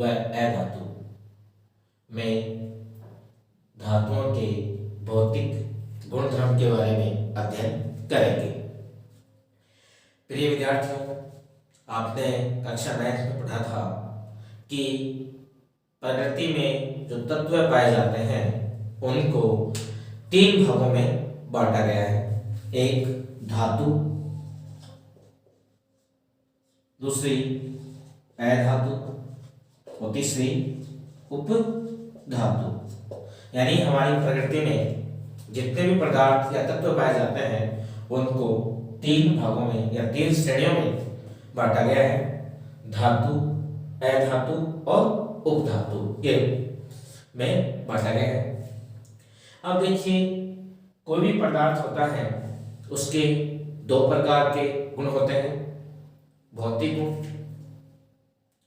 व अधातु में धातुओं के भौतिक गुणधर्म के बारे में अध्ययन करेंगे। प्रिय विद्यार्थियों, आपने कक्षा 9 में पढ़ा था कि प्रकृति में जो तत्व पाए जाते हैं उनको 3 भागों में बांटा गया है। एक धातु, दूसरी अधातु और तीसरी उपधातु। यानी हमारी प्रकृति में जितने भी पदार्थ या तत्व पाए जाते हैं उनको 3 भागों में या 3 श्रेणियों में बांटा गया है। धातु, अधातु और उपधातु के में बांटा गया है। अब देखिए, कोई भी पदार्थ होता है उसके 2 प्रकार के गुण होते हैं, भौतिक गुण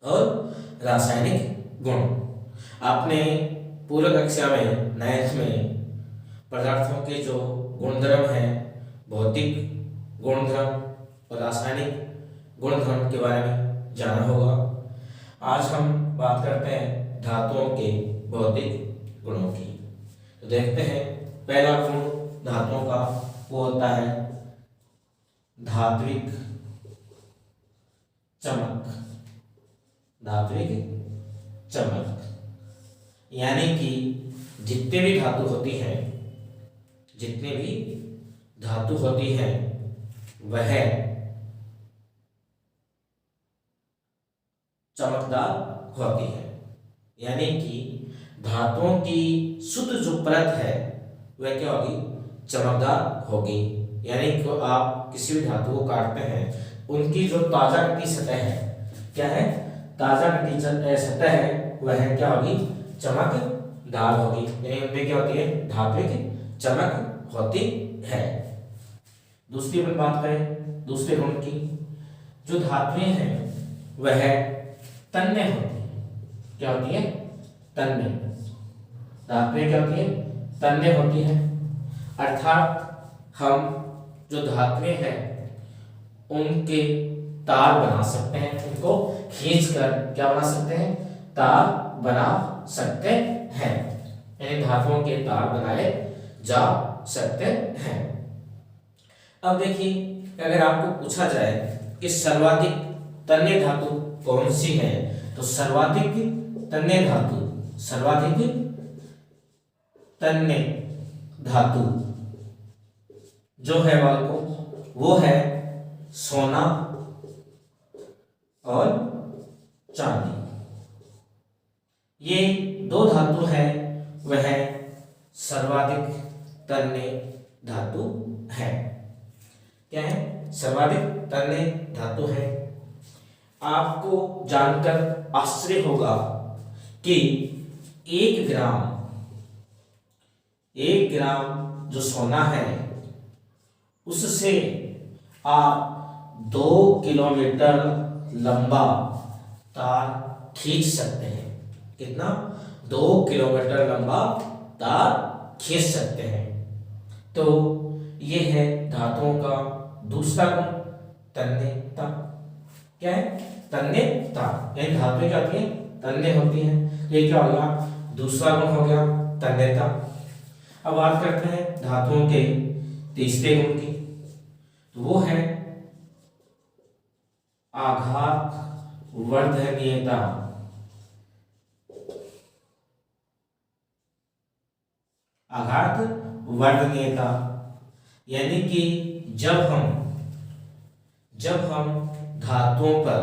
और रासायनिक गुण। आपने पूर्व कक्षा में 9th में पदार्थों के जो गुणधर्म हैं, भौतिक गुणधर्म और रासायनिक गुणधर्म के बारे में जाना होगा। आज हम बात करते हैं धातुओं के भौतिक गुणों की। तो देखते हैं, पहला गुण धातुओं का वो होता है धात्विक चमक। धात्विक चमक यानी कि जितने भी धातु होती हैं, जितनी भी धातु होती हैं वह चमकदार होती है। यानी कि धातुओं की शुद्ध जो परत है वह क्या होगी, चमकदार होगी। यानी कि आप किसी भी धातु को काटते हैं, उनकी जो ताजा कटी सतह है, क्या है, ताजा कटी सतह है, वह क्या होगी, चमकदार होगी। यानी उनमें क्या होती है, धात्विक चमक होती है। दूसरी अपन बात करें दूसरे गुण की, जो धातुएं हैं वह तन्य होती है। क्या होती है, तन्य। धातुएं क्या होती है, तन्य होती है। अर्थात हम जो धातुएं हैं उनके तार बना सकते हैं, उनको खींचकर क्या बना सकते हैं, तार बना सकते हैं। यानी धातुओं के तार बनाए जा सकते हैं। अब देखिए, अगर आपको पूछा जाए कि सर्वाधिक तन्य धातु कौन सी है, तो सर्वाधिक तन्य धातु जो है वो है सोना और चांदी। ये 2 धातु हैं, वह सर्वाधिक तन्य धातु है। क्या है, सर्वाधिक तन्य धातु है। आपको जानकर आश्चर्य होगा कि 1 ग्राम जो सोना है उससे आप 2 किलोमीटर लंबा तार खींच सकते हैं। कितना, 2 किलोमीटर लंबा तार खींच सकते हैं। तो ये है धातुओं का दूसरा गुण, तन्यता। क्या है, तन्यता। यानी धातुएं क्या होती है, तन्य होती हैं। ये क्या हो गया, दूसरा गुण हो गया, तन्यता। अब बात करते हैं धातुओं के तीसरे गुण की, तो वो है आघात वर्धनीयता। आघात वर्धनीयता यानी कि जब हम धातुओं पर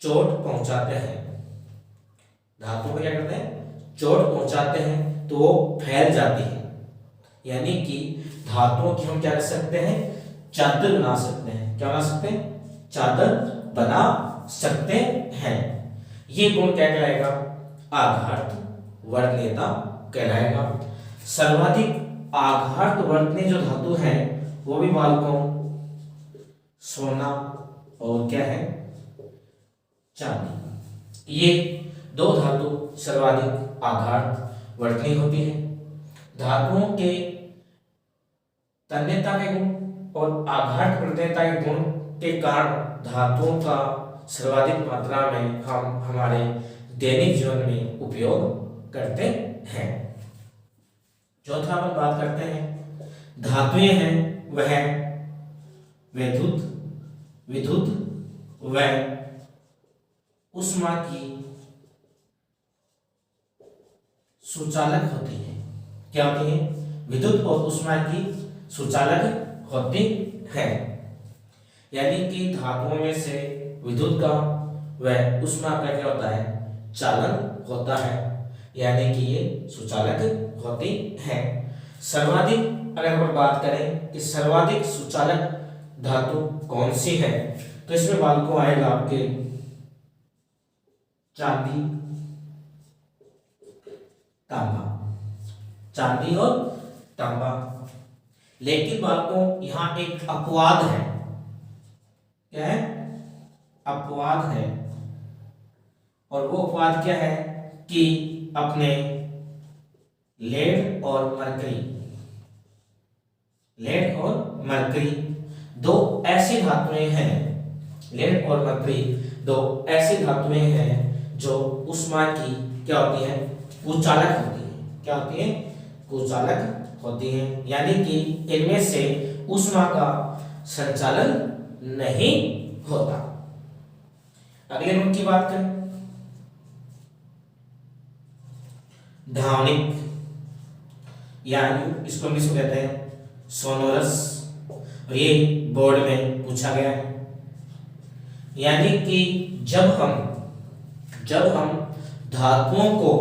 चोट पहुंचाते हैं, धातुओं पर क्या करते हैं, चोट पहुंचाते हैं, तो वो फैल जाती है। यानी कि धातुओं की हम क्या कर सकते हैं, चादर बना सकते हैं। क्या बना सकते हैं, चादर बना सकते हैं। ये गुण क्या कहलाएगा, आघात वर्धनीयता कहलाएगा। सर्वाधिक आघात वर्धनीय जो धातु है वो भी बालकों सोना और क्या है, चांदी। ये 2 धातु सर्वाधिक आघात वर्धनीय होती है। धातुओं के तन्यता के गुण और आघात वर्धनीयता के गुण के कारण धातुओं का सर्वाधिक मात्रा में हम हमारे दैनिक जीवन में उपयोग करते हैं। चौथा अपन बात करते हैं धातुएं हैं वह विद्युत विद्युत व ऊष्मा की सुचालक होती है। क्या होती है? विद्युत और ऊष्मा की सुचालक होती है। यानी कि धातुओं में से विद्युत का व ऊष्मा का क्या होता है? चालन होता है, यानी कि ये सुचालक होती है। सर्वाधिक अगर हम बात करें कि सर्वाधिक सुचालक धातु कौन सी है, तो इसमें बालकों आएगा आपके चांदी, तांबा, चांदी और तांबा। लेकिन बालकों यहाँ एक अपवाद है। क्या है? अपवाद है। और वो अपवाद क्या है कि अपने लेड और मरकरी, लेड और मरकरी दो ऐसी धातुएं हैं, लेड और मरकरी दो ऐसी धातुएं हैं जो ऊष्मा की क्या होती है? कुचालक होती है। क्या होती है? कुचालक होती है। यानी कि इनमें से ऊष्मा का संचालन नहीं होता। अगले गुण की बात करें, धावनिक, यानी इसको इंग्लिश में कहते हैं सोनोरस, और ये बोर्ड में पूछा गया है। यानी कि जब हम धातुओं को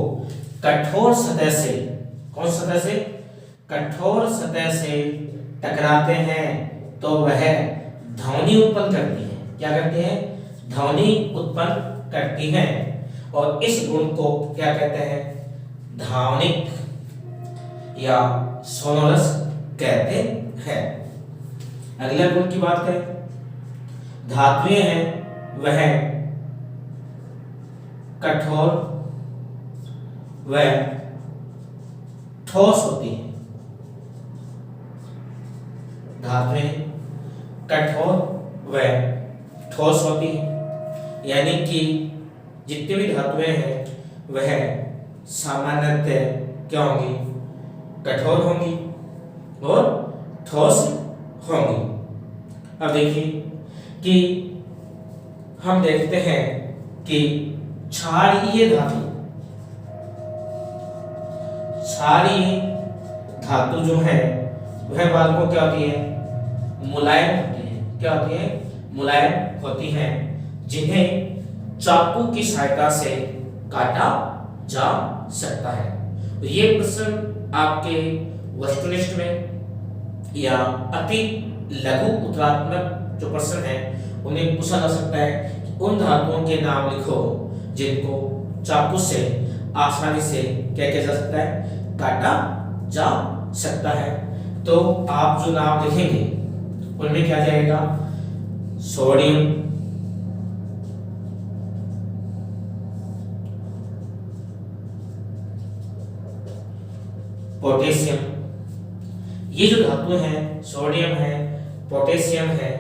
कठोर सतह से, कौन सतह से? कठोर सतह से टकराते हैं तो वह ध्वनि उत्पन्न करती है। क्या करती है? ध्वनि उत्पन्न करती है। और इस गुण को क्या कहते हैं? धावनिक या सोनोरस कहते हैं। अगले गुण की बात करें, धातुएं हैं वह कठोर व ठोस होती है। धातुएं कठोर व ठोस होती है। यानी कि जितनी भी धातुएं हैं वह सामान्यतः क्या होंगी? कठोर होंगी और ठोस होंगी। अब देखिए कि हम देखते हैं कि क्षारीय धातु, क्षारीय धातु जो है वह बालकों क्या होती है? मुलायम होती है। क्या होती है? मुलायम होती हैं, जिन्हें चाकू की सहायता से काटा जा सकता है। तो ये प्रश्न आपके वस्तुनिष्ठ में या अति लघु उत्तरात्मक जो प्रश्न है उन्हें पूछा जा सकता है कि उन धातुओं के नाम लिखो जिनको चाकू से आसानी से क्या किया जा सकता है? काटा जा सकता है। तो आप जो नाम लिखेंगे उनमें क्या जाएगा? Sodium, potassium. ये जो धातुएं हैं, सोडियम है, पोटेशियम है,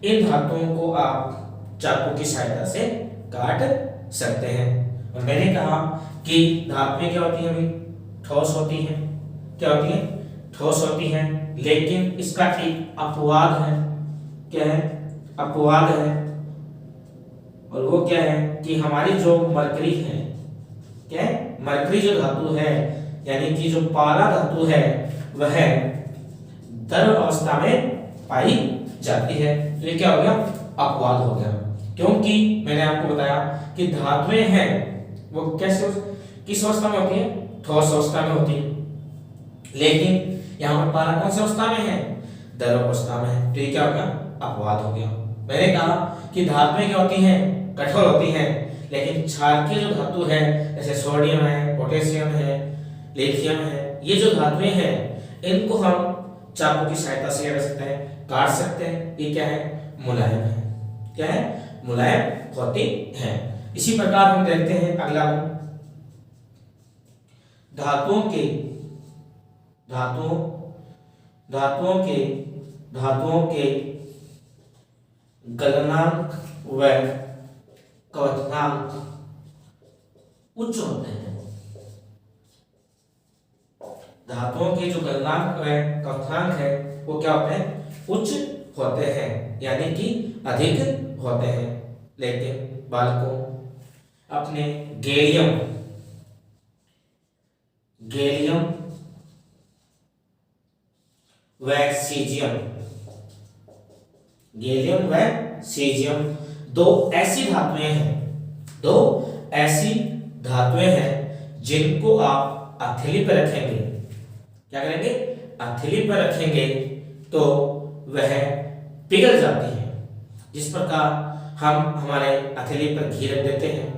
इन धातुओं को आप चाकू की सहायता से काट सकते हैं। और मैंने कहा कि धातुएं क्या होती हैं? अभी ठोस होती हैं। क्या होती हैं? ठोस होती हैं। लेकिन इसका ठीक अपवाद है। क्या है? अपवाद है। और वो क्या है कि हमारी जो मरकरी है, क्या है? मरकरी जो धातु है, यानी कि जो पारा धातु है, वह द्रव अवस्था में पाई जाती है। तो ये क्या हो गया? अपवाद हो गया। क्योंकि मैंने आपको बताया कि धातुएं हैं वो कैसे, किस अवस्था में होती है? ठोस अवस्था में होती है। लेकिन यहाँ पर पारा कौन सी अवस्था में है? द्रव अवस्था में है। तो ये क्या हो गया? अपवाद हो गया। मैंने कहा कि धातुएं क्या होती हैं? कठोर होती हैं। लेकिन क्षारकीय जो धातु है, जैसे सोडियम है, पोटेशियम है, लिथियम है, ये जो धातुएं हैं इनको हम चाकू की सहायता से क्या कर सकते हैं? काट सकते हैं। ये क्या है? मुलायम है। क्या है? मुलायम होती है। इसी प्रकार हम देखते हैं अगला धातुओं के गलनांक व क्वथनांक उच्च होते हैं। धातुओं के जो गलनांक है, क्वथनांक है, वो क्या होते हैं? उच्च होते हैं, यानी कि अधिक होते हैं। लेकिन बालकों अपने गैलियम व सीजियम, गैलियम व सीजियम दो ऐसी धातुएं हैं जिनको आप हथेली पर रखेंगे। क्या करेंगे? हथेली पर रखेंगे तो वह पिघल जाती है। जिस प्रकार हम हमारे हथेली पर घी रख देते हैं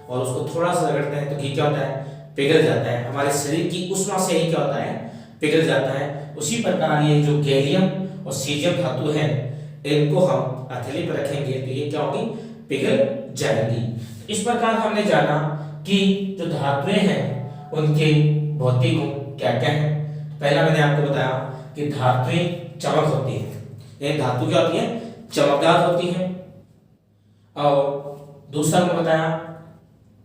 और उसको थोड़ा सा रगड़ते हैं तो घी क्या होता है? पिघल जाता है। हमारे शरीर की उष्मा से ही क्या होता है? पिघल जाता है। उसी प्रकार ये जो गैलियम और सीजियम धातु है, इनको हम हथेली पर रखेंगे तो ये क्या होगी? पिघल जाएंगी। इस प्रकार हमने जाना कि जो धातुएं हैं उनके भौतिक गुण क्या क्या है। पहला मैंने आपको बताया कि धातुएं चमक होती है, ये धातु क्या होती है? चमकदार होती है। और दूसरा मैंने बताया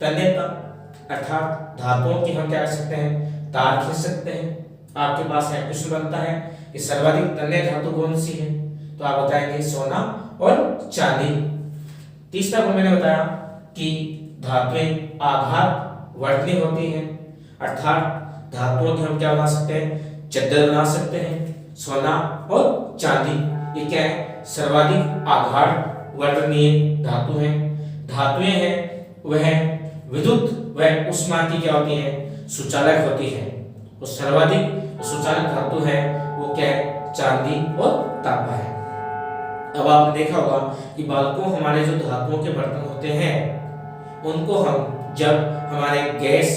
तन्यता, अर्थात धातुओं की हम क्या कर सकते हैं? तार खींच सकते हैं। आपके पास है क्वेश्चन बनता है कि सर्वाधिक तन्य धातु कौन सी है, तो आप बताएंगे सोना और चांदी। तीसरा गुण मैंने बताया कि धातुएं आघात वर्तनी होती हैं, अर्थात धातुओं की हम क्या बना सकते हैं? चद्दर बना सकते हैं। सोना और चांदी ये क्या है? सर्वाधिक आघात वर्तनीय धातु हैं। धातुएं हैं वह विद्युत व उष्मा की क्या होती है? सुचालक होती है। तो सर्वाधिक सुचालक धातु है वो क्या है? चांदी और तांबा है। अब आपने देखा होगा कि बालकों हमारे जो धातुओं के बर्तन होते हैं उनको हम जब हमारे गैस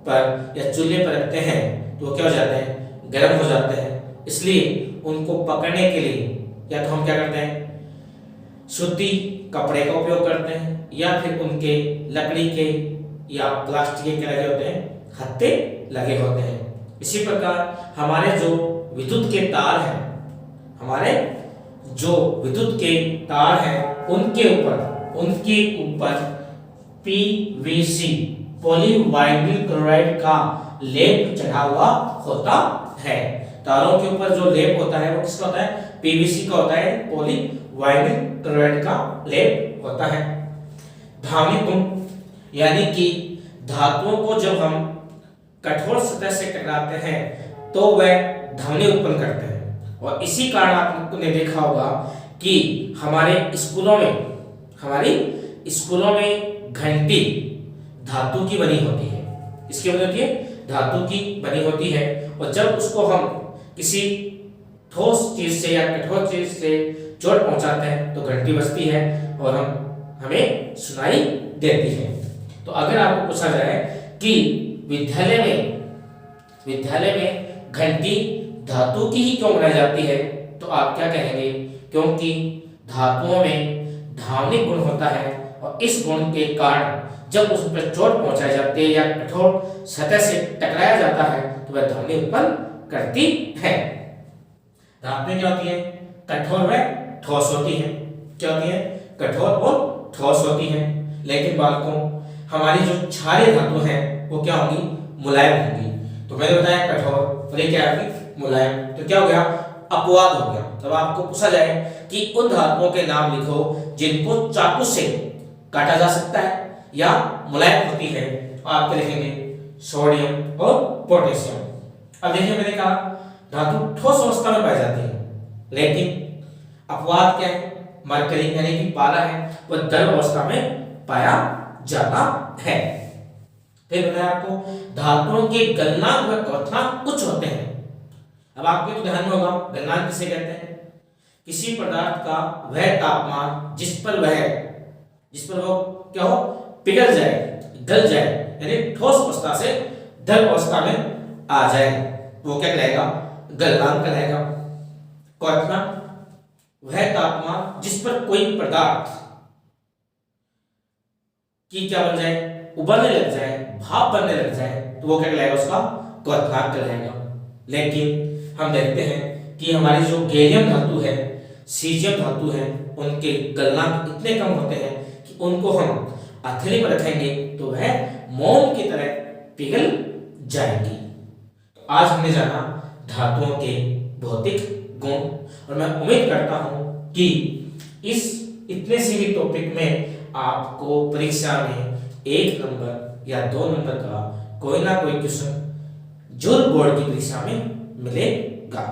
पर या चूल्हे पर रखते हैं तो वो क्या हो जाते हैं? गर्म हो जाते हैं। इसलिए उनको पकड़ने के लिए या तो हम क्या करते हैं? सूती कपड़े का उपयोग करते हैं, या फिर उनके लकड़ी के या प्लास्टिक के लगे होते हैं हत्थे लगे होते हैं। इसी प्रकार हमारे जो विद्युत के तार हैं, उनके ऊपर पीवीसी पॉलीविनाइल क्लोराइड का लेप चढ़ा हुआ होता है। तारों के ऊपर जो लेप होता है वो किसका होता है? पीवीसी का होता है, पॉलीविनाइल क्लोराइड का लेप होता है। धावनिक गुण, यानी कि धातुओं को जब हम कठोर सतह से टकराते हैं तो वह ध्वनि उत्पन्न करते हैं। और इसी कारण आपने देखा होगा कि हमारे स्कूलों में घंटी धातु की बनी होती है। इसकी बनी होती है? धातु की बनी होती है। और जब उसको हम किसी ठोस चीज से या कठोर चीज से चोट पहुंचाते हैं तो घंटी बजती है और हमें सुनाई देती है। तो अगर आपको पूछा जाए कि विद्यालय में घंटी धातु की ही क्यों बनाई जाती है, तो आप क्या कहेंगे? क्योंकि धातुओं में धावनिक गुण होता है और इस गुण के कारण जब उस पर चोट पहुंचाई जाती है या कठोर सतह से टकराया जाता है तो वह ध्वनि उत्पन्न करती है। धातुएं क्या होती है? कठोर व ठोस होती है। क्या होती है? कठोर और ठोस होती है। लेकिन बालकों हमारी जो क्षारीय धातु है वो क्या होगी? मुलायम होगी। तो मैंने बताया कठोर और ये क्या होगी? मुलायम। तो क्या हो गया? अपवाद हो गया। तब आपको पूछा जाए कि उन धातुओं के नाम लिखो जिनको चाकू से काटा जा सकता है या मुलायम होती है, तो आप लिखेंगे सोडियम और पोटेशियम। अब देखिए मैंने कहा धातु ठोस अवस्था में पाई जाती है, लेकिन अपवाद क्या है? मरकरी यानी कि पाला है वह द्रव अवस्था में पाया जाता है। फिर बताया आपको धातुओं के गलनांक व क्वथनांक उच्च होते हैं। अब आपके तो ध्यान में होगा गलनांक किसे कहते हैं? किसी पदार्थ का वह तापमान जिस पर वो क्या हो? पिघल जाए, गल जाए, यानी ठोस अवस्था से द्रव अवस्था में आ जाए, वो क्या कहलाएगा? गलनांक कहलाएगा। क्वथनांक वह तापमान जिस पर कोई पदार्थ की क्या बन जाए? उबलने लग जाए, भाप बनने लग जाए, तो वो क्या कहलाएगा? उसका क्वथनांक कहलाएगा। लेकिन हम देखते हैं कि हमारी जो गैलियम धातु है, सीजियम धातु है, उनके गलनांक इतने कम होते हैं कि उनको हम हथेली पर रखेंगे तो वह जाएंगी। तो आज हमने जाना धातुओं के भौतिक गुण, और मैं उम्मीद करता हूं कि इस इतने से ही टॉपिक में आपको परीक्षा में 1 नंबर या 2 नंबर का कोई ना कोई क्वेश्चन जरूर बोर्ड की परीक्षा में मिलेगा।